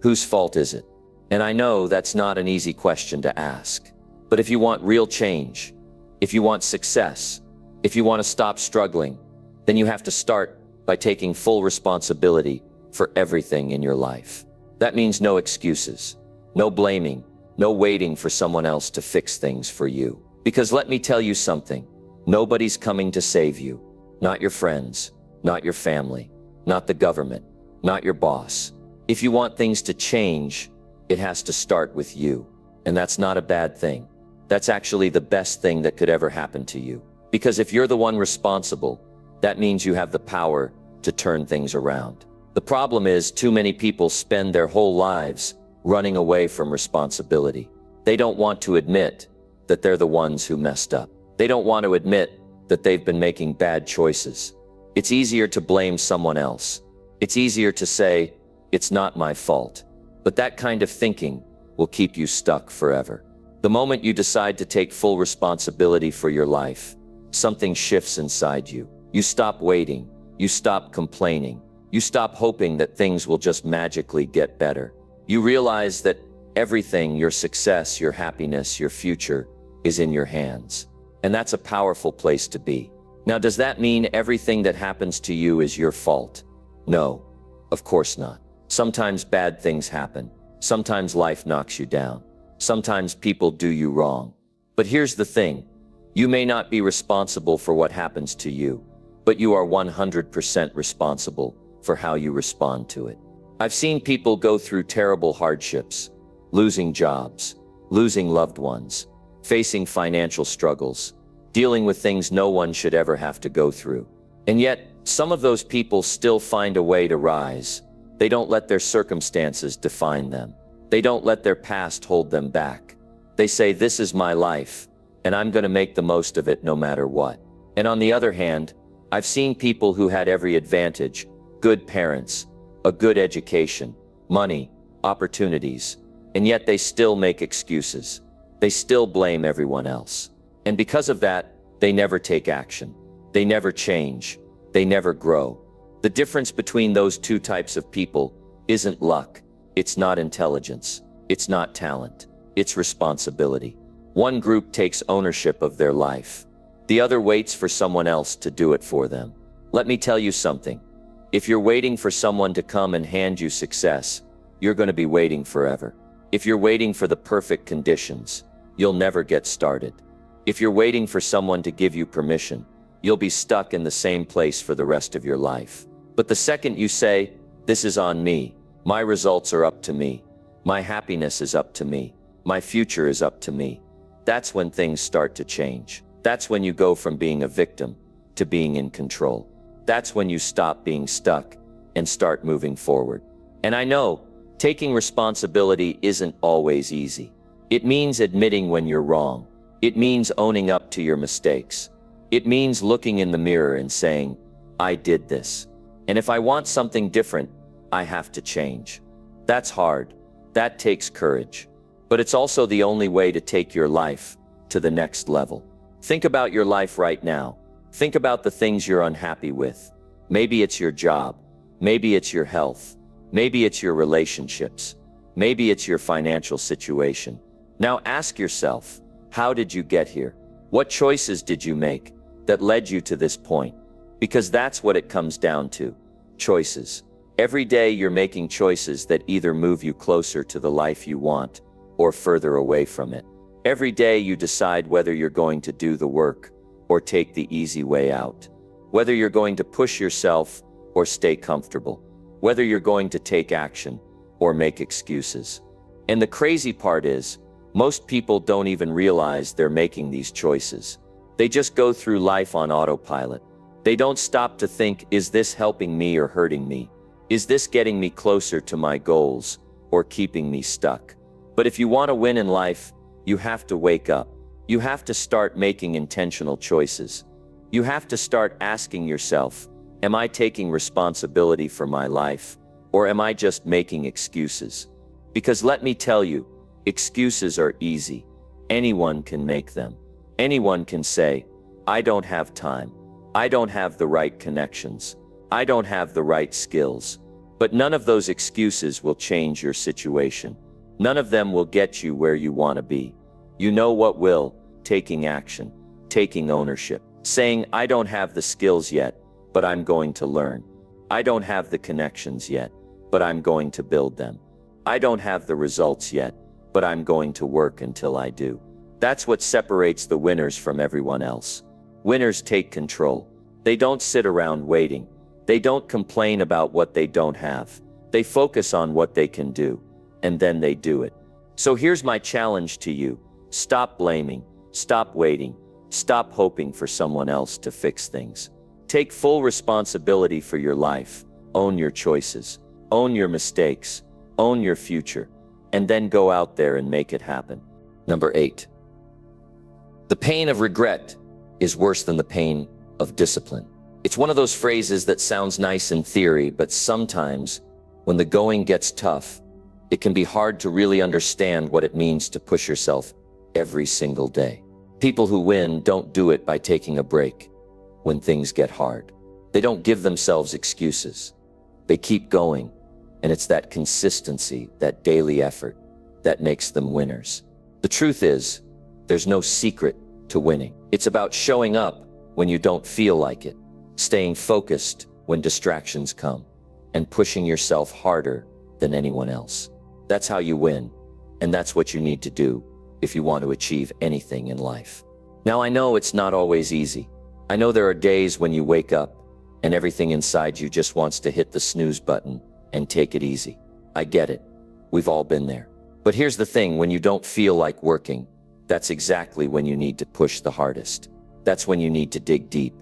Whose fault is it? And I know that's not an easy question to ask. But if you want real change, if you want success, if you want to stop struggling, then you have to start by taking full responsibility for everything in your life. That means no excuses, no blaming, no waiting for someone else to fix things for you. Because let me tell you something, nobody's coming to save you. Not your friends, not your family, not the government, not your boss. If you want things to change, it has to start with you. And that's not a bad thing. That's actually the best thing that could ever happen to you. Because if you're the one responsible, that means you have the power to turn things around. The problem is too many people spend their whole lives running away from responsibility. They don't want to admit that they're the ones who messed up. They don't want to admit that they've been making bad choices. It's easier to blame someone else. It's easier to say, it's not my fault. But that kind of thinking will keep you stuck forever. The moment you decide to take full responsibility for your life, something shifts inside you. You stop waiting. You stop complaining. You stop hoping that things will just magically get better. You realize that everything, your success, your happiness, your future, is in your hands. And that's a powerful place to be. Now, does that mean everything that happens to you is your fault? No, of course not. Sometimes bad things happen. Sometimes life knocks you down. Sometimes people do you wrong. But here's the thing. You may not be responsible for what happens to you, but you are 100% responsible for how you respond to it. I've seen people go through terrible hardships, losing jobs, losing loved ones, facing financial struggles, dealing with things no one should ever have to go through. And yet, some of those people still find a way to rise. They don't let their circumstances define them. They don't let their past hold them back. They say, this is my life, and I'm going to make the most of it no matter what. And on the other hand, I've seen people who had every advantage, good parents, a good education, money, opportunities, and yet they still make excuses. They still blame everyone else. And because of that, they never take action. They never change. They never grow. The difference between those two types of people isn't luck. It's not intelligence. It's not talent. It's responsibility. One group takes ownership of their life. The other waits for someone else to do it for them. Let me tell you something. If you're waiting for someone to come and hand you success, you're going to be waiting forever. If you're waiting for the perfect conditions, you'll never get started. If you're waiting for someone to give you permission, you'll be stuck in the same place for the rest of your life. But the second you say, this is on me, my results are up to me, my happiness is up to me, my future is up to me, that's when things start to change. That's when you go from being a victim to being in control. That's when you stop being stuck and start moving forward. And I know, taking responsibility isn't always easy. It means admitting when you're wrong. It means owning up to your mistakes. It means looking in the mirror and saying, I did this. And if I want something different, I have to change. That's hard. That takes courage. But it's also the only way to take your life to the next level. Think about your life right now. Think about the things you're unhappy with. Maybe it's your job. Maybe it's your health. Maybe it's your relationships. Maybe it's your financial situation. Now ask yourself, how did you get here? What choices did you make that led you to this point? Because that's what it comes down to. Choices. Every day you're making choices that either move you closer to the life you want or further away from it. Every day you decide whether you're going to do the work or take the easy way out. Whether you're going to push yourself or stay comfortable. Whether you're going to take action or make excuses. And the crazy part is, most people don't even realize they're making these choices. They just go through life on autopilot. They don't stop to think, is this helping me or hurting me? Is this getting me closer to my goals or keeping me stuck? But if you want to win in life, you have to wake up. You have to start making intentional choices. You have to start asking yourself, am I taking responsibility for my life, or am I just making excuses? Because let me tell you, excuses are easy. Anyone can make them. Anyone can say, I don't have time. I don't have the right connections. I don't have the right skills. But none of those excuses will change your situation. None of them will get you where you want to be. You know what will: taking action, taking ownership, saying, I don't have the skills yet, but I'm going to learn. I don't have the connections yet, but I'm going to build them. I don't have the results yet, but I'm going to work until I do. That's what separates the winners from everyone else. Winners take control. They don't sit around waiting. They don't complain about what they don't have. They focus on what they can do, and then they do it. So here's my challenge to you. Stop blaming. Stop waiting. Stop hoping for someone else to fix things. Take full responsibility for your life. Own your choices. Own your mistakes. Own your future. And then go out there and make it happen. Number 8. The pain of regret is worse than the pain of discipline. It's one of those phrases that sounds nice in theory, but sometimes, when the going gets tough, it can be hard to really understand what it means to push yourself every single day. People who win don't do it by taking a break when things get hard. They don't give themselves excuses. They keep going, and it's that consistency, that daily effort, that makes them winners. The truth is, there's no secret to winning. It's about showing up when you don't feel like it, staying focused when distractions come, and pushing yourself harder than anyone else. That's how you win, and that's what you need to do if you want to achieve anything in life. Now, I know it's not always easy. I know there are days when you wake up and everything inside you just wants to hit the snooze button and take it easy. I get it. We've all been there. But here's the thing: when you don't feel like working, that's exactly when you need to push the hardest. That's when you need to dig deep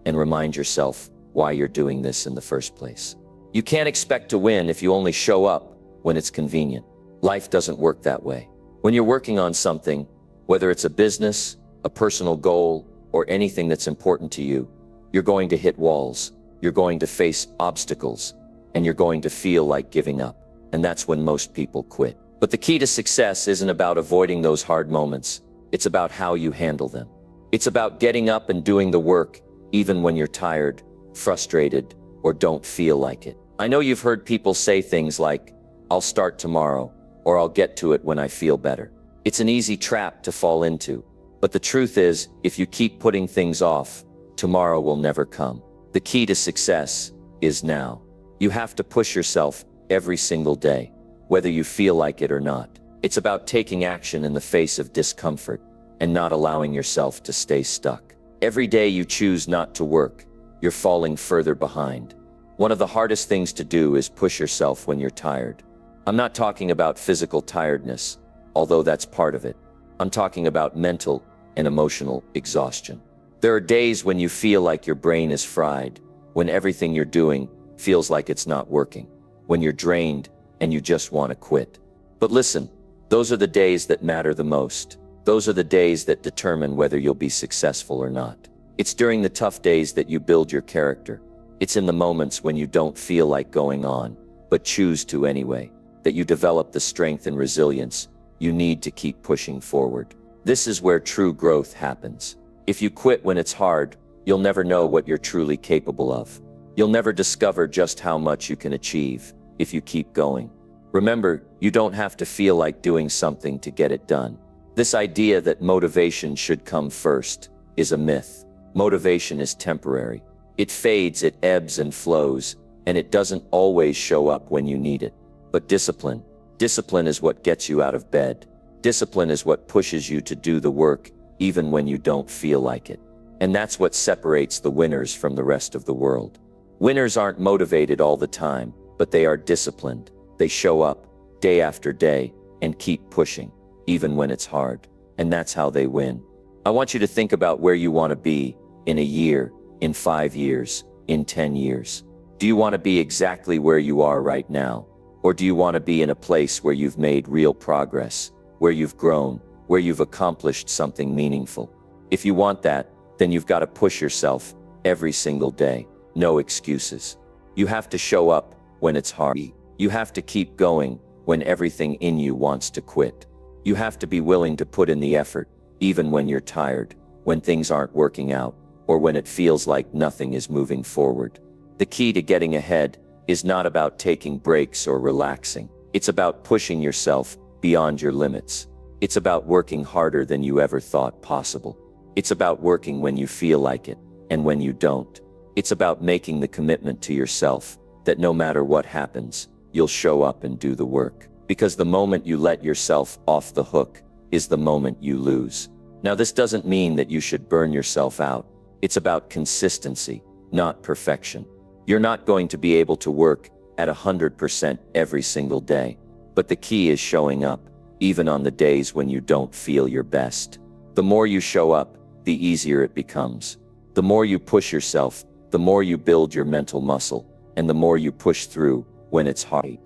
and remind yourself why you're doing this in the first place. You can't expect to win if you only show up when it's convenient. Life doesn't work that way. When you're working on something, whether it's a business, a personal goal, or anything that's important to you, you're going to hit walls, you're going to face obstacles, and you're going to feel like giving up. And that's when most people quit. But the key to success isn't about avoiding those hard moments. It's about how you handle them. It's about getting up and doing the work, even when you're tired, frustrated, or don't feel like it. I know you've heard people say things like, I'll start tomorrow, or I'll get to it when I feel better. It's an easy trap to fall into. But the truth is, if you keep putting things off, tomorrow will never come. The key to success is now. You have to push yourself every single day, whether you feel like it or not. It's about taking action in the face of discomfort and not allowing yourself to stay stuck. Every day you choose not to work, you're falling further behind. One of the hardest things to do is push yourself when you're tired. I'm not talking about physical tiredness, although that's part of it. I'm talking about mental and emotional exhaustion. There are days when you feel like your brain is fried, when everything you're doing feels like it's not working, when you're drained and you just want to quit. But listen, those are the days that matter the most. Those are the days that determine whether you'll be successful or not. It's during the tough days that you build your character. It's in the moments when you don't feel like going on, but choose to anyway, that you develop the strength and resilience you need to keep pushing forward. This is where true growth happens. If you quit when it's hard, you'll never know what you're truly capable of. You'll never discover just how much you can achieve if you keep going. Remember, you don't have to feel like doing something to get it done. This idea that motivation should come first is a myth. Motivation is temporary. It fades, it ebbs and flows, and it doesn't always show up when you need it. But discipline is what gets you out of bed. Discipline is what pushes you to do the work even when you don't feel like it. And that's what separates the winners from the rest of the world. Winners aren't motivated all the time, but they are disciplined. They show up day after day and keep pushing, even when it's hard. And that's how they win. I want you to think about where you want to be in a year, in 5 years, in 10 years. Do you want to be exactly where you are right now? Or do you want to be in a place where you've made real progress, where you've grown, where you've accomplished something meaningful? If you want that, then you've got to push yourself every single day. No excuses. You have to show up when it's hard. You have to keep going when everything in you wants to quit. You have to be willing to put in the effort, even when you're tired, when things aren't working out, or when it feels like nothing is moving forward. The key to getting ahead is not about taking breaks or relaxing. It's about pushing yourself beyond your limits. It's about working harder than you ever thought possible. It's about working when you feel like it and when you don't. It's about making the commitment to yourself that no matter what happens, you'll show up and do the work. Because the moment you let yourself off the hook is the moment you lose. Now, this doesn't mean that you should burn yourself out. It's about consistency, not perfection. You're not going to be able to work at 100% every single day. But the key is showing up, even on the days when you don't feel your best. The more you show up, the easier it becomes. The more you push yourself, the more you build your mental muscle, and the more you push through when it's hard,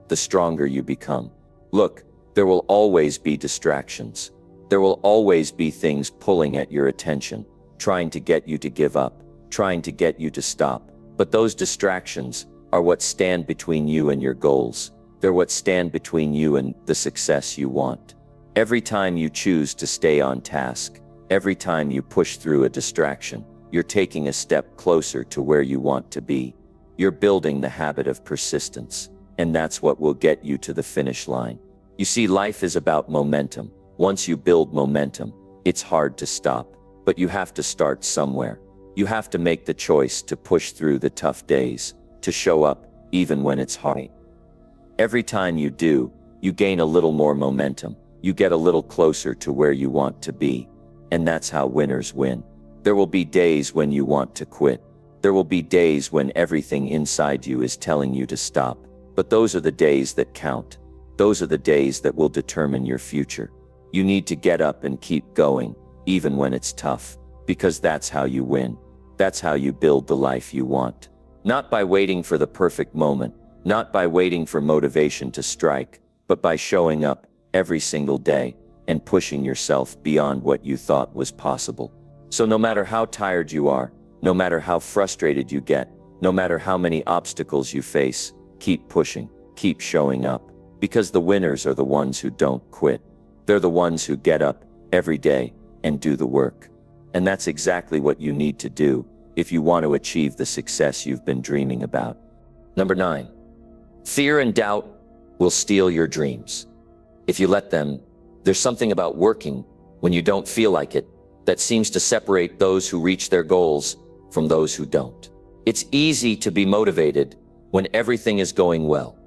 the stronger you become. Look, there will always be distractions. There will always be things pulling at your attention, trying to get you to give up, trying to get you to stop. But those distractions are what stand between you and your goals. They're what stand between you and the success you want. Every time you choose to stay on task, every time you push through a distraction, you're taking a step closer to where you want to be. You're building the habit of persistence, and that's what will get you to the finish line. You see, life is about momentum. Once you build momentum, it's hard to stop, but you have to start somewhere. You have to make the choice to push through the tough days, to show up even when it's hard. Every time you do, you gain a little more momentum. You get a little closer to where you want to be. And that's how winners win. There will be days when you want to quit. There will be days when everything inside you is telling you to stop. But those are the days that count. Those are the days that will determine your future. You need to get up and keep going, even when it's tough, because that's how you win. That's how you build the life you want. Not by waiting for the perfect moment, not by waiting for motivation to strike, but by showing up every single day and pushing yourself beyond what you thought was possible. So no matter how tired you are, no matter how frustrated you get, no matter how many obstacles you face, keep pushing, keep showing up. Because the winners are the ones who don't quit. They're the ones who get up every day and do the work. And that's exactly what you need to do if you want to achieve the success you've been dreaming about. Number 9, fear and doubt will steal your dreams. If you let them, there's something about working when you don't feel like it that seems to separate those who reach their goals from those who don't. It's easy to be motivated when everything is going well,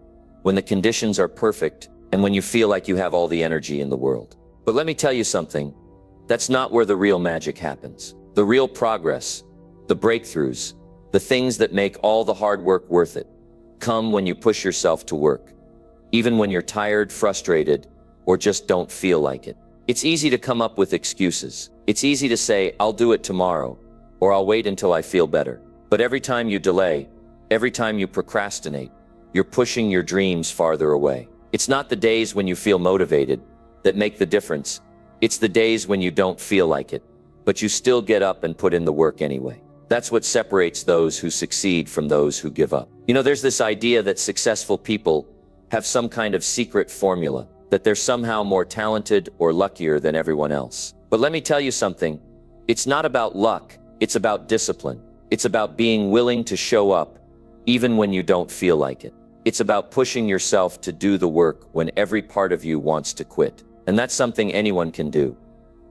when the conditions are perfect, and when you feel like you have all the energy in the world. But let me tell you something, that's not where the real magic happens. The real progress, the breakthroughs, the things that make all the hard work worth it, come when you push yourself to work, even when you're tired, frustrated, or just don't feel like it. It's easy to come up with excuses. It's easy to say, I'll do it tomorrow, or I'll wait until I feel better. But every time you delay, every time you procrastinate, you're pushing your dreams farther away. It's not the days when you feel motivated that make the difference. It's the days when you don't feel like it, but you still get up and put in the work anyway. That's what separates those who succeed from those who give up. You know, there's this idea that successful people have some kind of secret formula, that they're somehow more talented or luckier than everyone else. But let me tell you something, it's not about luck, it's about discipline. It's about being willing to show up even when you don't feel like it. It's about pushing yourself to do the work when every part of you wants to quit. And that's something anyone can do.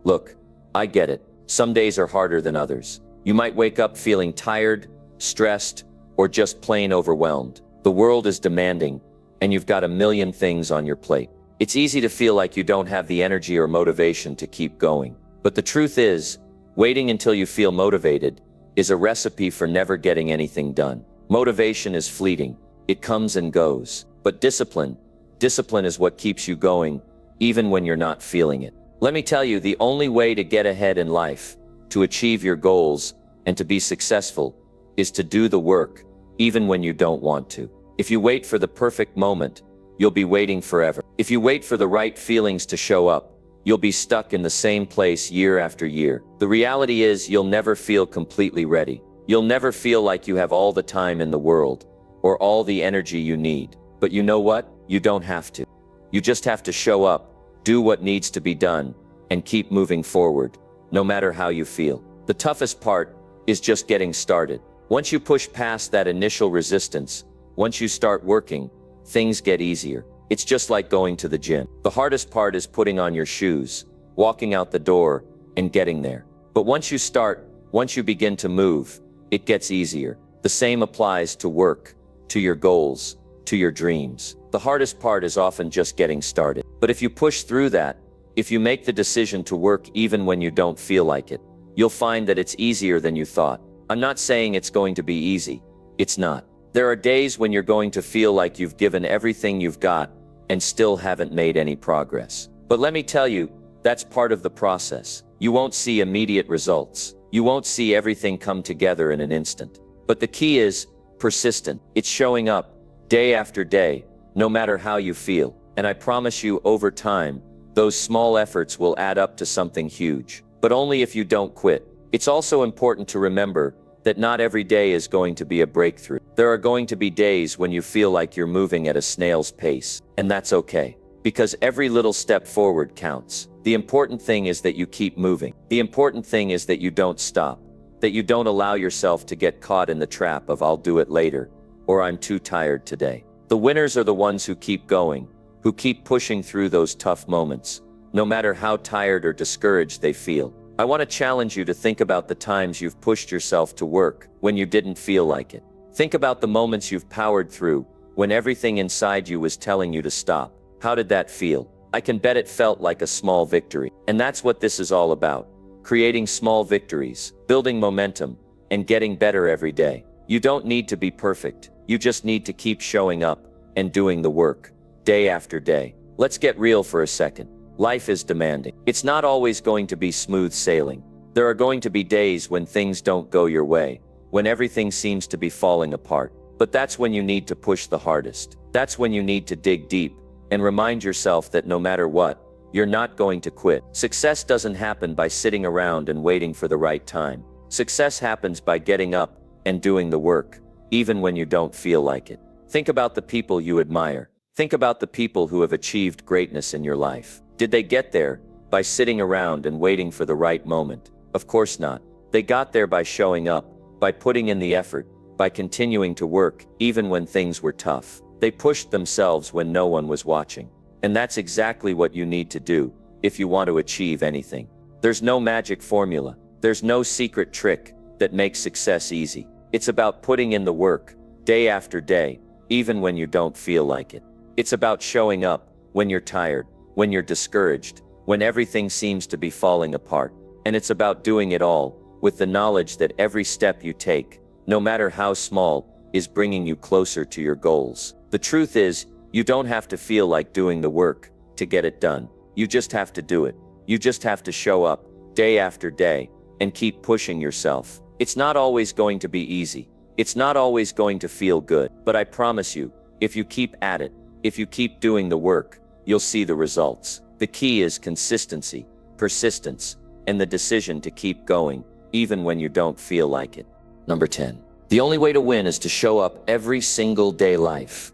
Look, I get it. Some days are harder than others. You might wake up feeling tired, stressed, or just plain overwhelmed. The world is demanding, and you've got a million things on your plate. It's easy to feel like you don't have the energy or motivation to keep going. But the truth is, waiting until you feel motivated is a recipe for never getting anything done. Motivation is fleeting. It comes and goes. But discipline is what keeps you going, even when you're not feeling it. Let me tell you, the only way to get ahead in life, to achieve your goals, and to be successful, is to do the work, even when you don't want to. If you wait for the perfect moment, you'll be waiting forever. If you wait for the right feelings to show up, you'll be stuck in the same place year after year. The reality is, you'll never feel completely ready. You'll never feel like you have all the time in the world, or all the energy you need. But you know what? You don't have to. You just have to show up, do what needs to be done, and keep moving forward, no matter how you feel. The toughest part is just getting started. Once you push past that initial resistance, Once you start working, things get easier. It's just like going to the gym. The hardest part is putting on your shoes, walking out the door, and getting there. But once you begin to move, it gets easier. The same applies to work, to your goals, to your dreams. The hardest part is often just getting started. But if you push through that, if you make the decision to work even when you don't feel like it, you'll find that it's easier than you thought. I'm not saying it's going to be easy. It's not. There are days when you're going to feel like you've given everything you've got and still haven't made any progress. But let me tell you, that's part of the process. You won't see immediate results. You won't see everything come together in an instant. But the key is persistent. It's showing up day after day, no matter how you feel. And I promise you, over time, those small efforts will add up to something huge. But only if you don't quit. It's also important to remember that not every day is going to be a breakthrough. There are going to be days when you feel like you're moving at a snail's pace, and that's okay. Because every little step forward counts. The important thing is that you keep moving. The important thing is that you don't stop. That you don't allow yourself to get caught in the trap of "I'll do it later," or "I'm too tired today." The winners are the ones who keep going, who keep pushing through those tough moments, no matter how tired or discouraged they feel. I want to challenge you to think about the times you've pushed yourself to work when you didn't feel like it. Think about the moments you've powered through when everything inside you was telling you to stop. How did that feel? I can bet it felt like a small victory. And that's what this is all about. Creating small victories, building momentum, and getting better every day. You don't need to be perfect. You just need to keep showing up and doing the work, day after day. Let's get real for a second. Life is demanding. It's not always going to be smooth sailing. There are going to be days when things don't go your way, when everything seems to be falling apart. But that's when you need to push the hardest. That's when you need to dig deep and remind yourself that no matter what, you're not going to quit. Success doesn't happen by sitting around and waiting for the right time. Success happens by getting up and doing the work, even when you don't feel like it. Think about the people you admire. Think about the people who have achieved greatness in your life. Did they get there by sitting around and waiting for the right moment? Of course not. They got there by showing up, by putting in the effort, by continuing to work, even when things were tough. They pushed themselves when no one was watching. And that's exactly what you need to do if you want to achieve anything. There's no magic formula. There's no secret trick that makes success easy. It's about putting in the work, day after day, even when you don't feel like it. It's about showing up when you're tired, when you're discouraged, when everything seems to be falling apart. And it's about doing it all with the knowledge that every step you take, no matter how small, is bringing you closer to your goals. The truth is, you don't have to feel like doing the work to get it done. You just have to do it. You just have to show up day after day and keep pushing yourself. It's not always going to be easy. It's not always going to feel good. But I promise you, if you keep at it, if you keep doing the work, you'll see the results. The key is consistency, persistence, and the decision to keep going, even when you don't feel like it. Number 10. The only way to win is to show up every single day. Life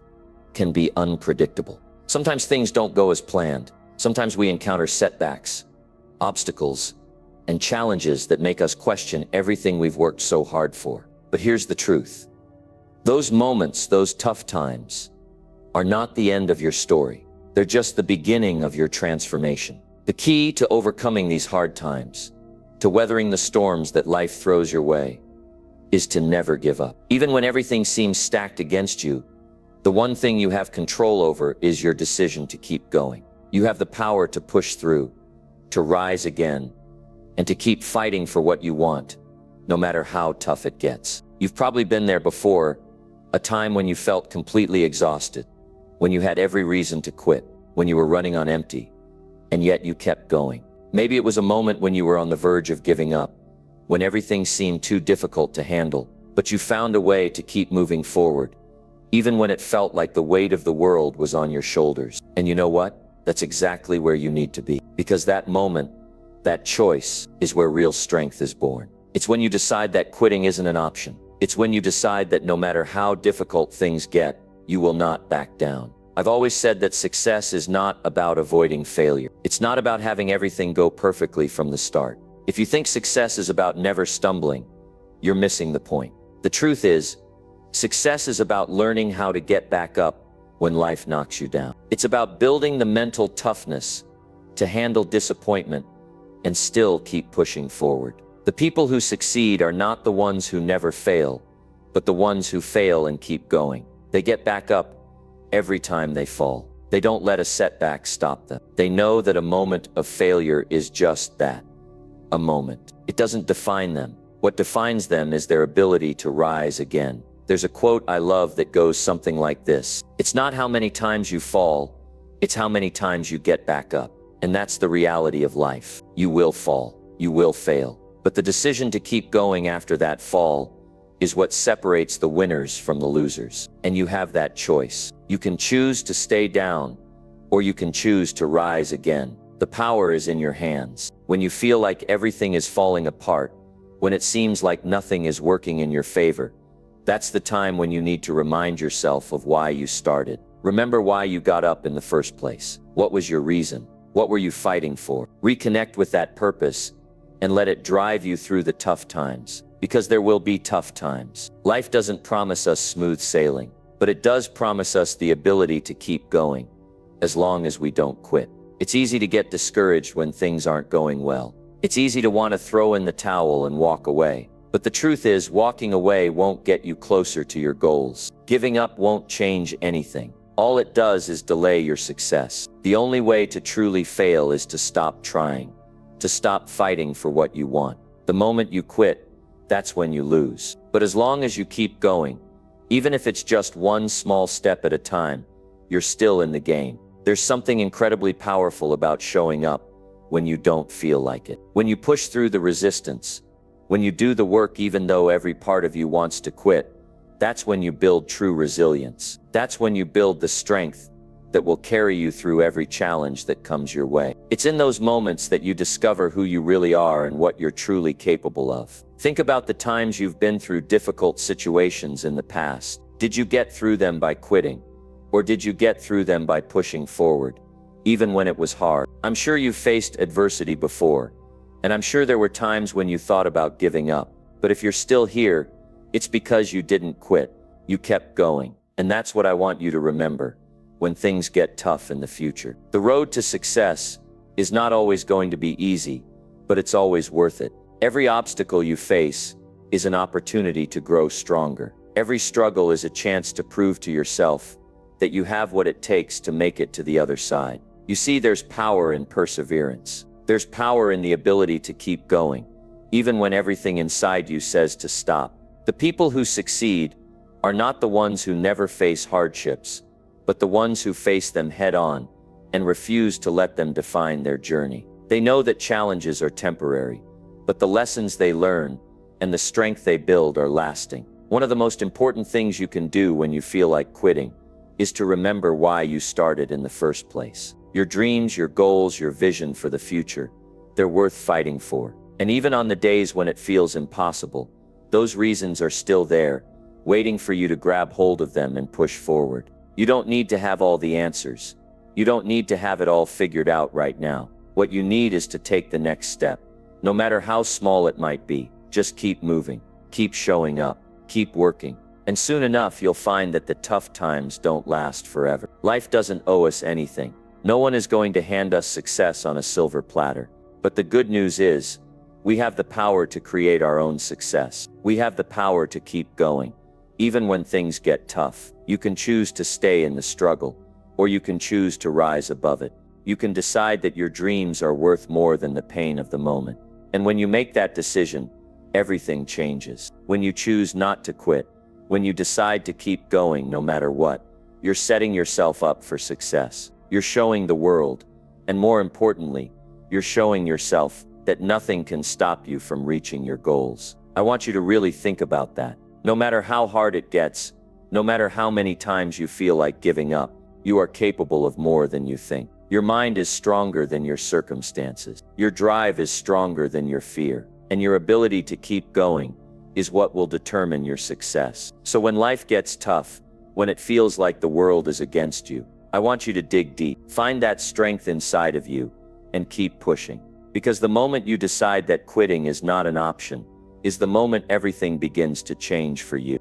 can be unpredictable. Sometimes things don't go as planned. Sometimes we encounter setbacks, obstacles, and challenges that make us question everything we've worked so hard for. But here's the truth. Those moments, those tough times, are not the end of your story. They're just the beginning of your transformation. The key to overcoming these hard times, to weathering the storms that life throws your way, is to never give up. Even when everything seems stacked against you, the one thing you have control over is your decision to keep going. You have the power to push through, to rise again, and to keep fighting for what you want, no matter how tough it gets. You've probably been there before, a time when you felt completely exhausted, when you had every reason to quit, when you were running on empty, and yet you kept going. Maybe it was a moment when you were on the verge of giving up, when everything seemed too difficult to handle, but you found a way to keep moving forward, even when it felt like the weight of the world was on your shoulders. And you know what? That's exactly where you need to be. Because that moment, that choice, is where real strength is born. It's when you decide that quitting isn't an option. It's when you decide that no matter how difficult things get, you will not back down. I've always said that success is not about avoiding failure. It's not about having everything go perfectly from the start. If you think success is about never stumbling, you're missing the point. The truth is, Success is about learning how to get back up when life knocks you down. It's about building the mental toughness to handle disappointment and still keep pushing forward. The people who succeed are not the ones who never fail, but the ones who fail and keep going. They get back up every time they fall. They don't let a setback stop them. They know that a moment of failure is just that, a moment. It doesn't define them. What defines them is their ability to rise again. There's a quote I love that goes something like this: "It's not how many times you fall, it's how many times you get back up." And that's the reality of life. You will fall, you will fail, but the decision to keep going after that fall is what separates the winners from the losers. And you have that choice. You can choose to stay down, or you can choose to rise again. The power is in your hands. When you feel like everything is falling apart, when it seems like nothing is working in your favor, that's the time when you need to remind yourself of why you started. Remember why you got up in the first place. What was your reason? What were you fighting for? Reconnect with that purpose and let it drive you through the tough times. Because there will be tough times. Life doesn't promise us smooth sailing, but it does promise us the ability to keep going, as long as we don't quit. It's easy to get discouraged when things aren't going well. It's easy to want to throw in the towel and walk away. But the truth is, walking away won't get you closer to your goals. Giving up won't change anything. All it does is delay your success. The only way to truly fail is to stop trying, to stop fighting for what you want. The moment you quit, that's when you lose. But as long as you keep going, even if it's just one small step at a time, you're still in the game. There's something incredibly powerful about showing up when you don't feel like it. When you push through the resistance, when you do the work even though every part of you wants to quit, that's when you build true resilience. That's when you build the strength that will carry you through every challenge that comes your way. It's in those moments that you discover who you really are and what you're truly capable of. Think about the times you've been through difficult situations in the past. Did you get through them by quitting? Or did you get through them by pushing forward, even when it was hard? I'm sure you've faced adversity before, and I'm sure there were times when you thought about giving up. But if you're still here, it's because you didn't quit. You kept going. And that's what I want you to remember when things get tough in the future. The road to success is not always going to be easy, but it's always worth it. Every obstacle you face is an opportunity to grow stronger. Every struggle is a chance to prove to yourself that you have what it takes to make it to the other side. You see, there's power in perseverance. There's power in the ability to keep going, even when everything inside you says to stop. The people who succeed are not the ones who never face hardships, but the ones who face them head on and refuse to let them define their journey. They know that challenges are temporary, but the lessons they learn and the strength they build are lasting. One of the most important things you can do when you feel like quitting is to remember why you started in the first place. Your dreams, your goals, your vision for the future, they're worth fighting for. And even on the days when it feels impossible, those reasons are still there, waiting for you to grab hold of them and push forward. You don't need to have all the answers. You don't need to have it all figured out right now. What you need is to take the next step. No matter how small it might be, just keep moving, keep showing up, keep working. And soon enough, you'll find that the tough times don't last forever. Life doesn't owe us anything. No one is going to hand us success on a silver platter. But the good news is, we have the power to create our own success. We have the power to keep going. Even when things get tough, you can choose to stay in the struggle, or you can choose to rise above it. You can decide that your dreams are worth more than the pain of the moment. And when you make that decision, everything changes. When you choose not to quit, when you decide to keep going no matter what, you're setting yourself up for success. You're showing the world, and more importantly, you're showing yourself that nothing can stop you from reaching your goals. I want you to really think about that. No matter how hard it gets, no matter how many times you feel like giving up, you are capable of more than you think. Your mind is stronger than your circumstances. Your drive is stronger than your fear. And your ability to keep going is what will determine your success. So when life gets tough, when it feels like the world is against you, I want you to dig deep. Find that strength inside of you and keep pushing. Because the moment you decide that quitting is not an option, is the moment everything begins to change for you.